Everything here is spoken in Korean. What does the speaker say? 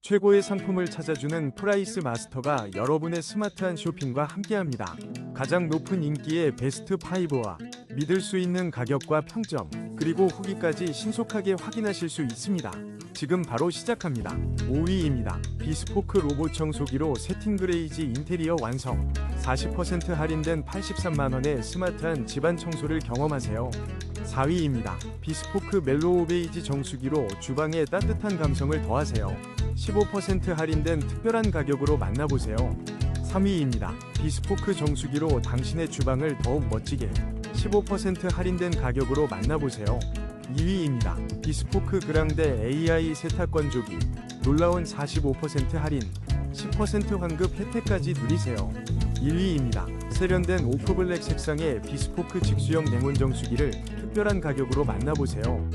최고의 상품을 찾아주는 프라이스 마스터가 여러분의 스마트한 쇼핑과 함께합니다. 가장 높은 인기의 베스트 5와 믿을 수 있는 가격과 평점, 그리고 후기까지 신속하게 확인하실 수 있습니다. 지금 바로 시작합니다. 5위입니다. 비스포크 로봇청소기로 새틴그레이지 인테리어 완성. 40% 할인된 83만원의 스마트한 집안 청소를 경험하세요. 4위입니다. 비스포크 멜로우 베이지 정수기로 주방에 따뜻한 감성을 더하세요. 15% 할인된 특별한 가격으로 만나보세요. 3위입니다. 비스포크 정수기로 당신의 주방을 더욱 멋지게. 15% 할인된 가격으로 만나보세요. 2위입니다. 비스포크 그랑데 AI 세탁건조기. 놀라운 45% 할인, 10% 환급 혜택까지 누리세요. 1위입니다. 세련된 오프블랙 색상의 비스포크 직수형 냉온정수기를 특별한 가격으로 만나보세요.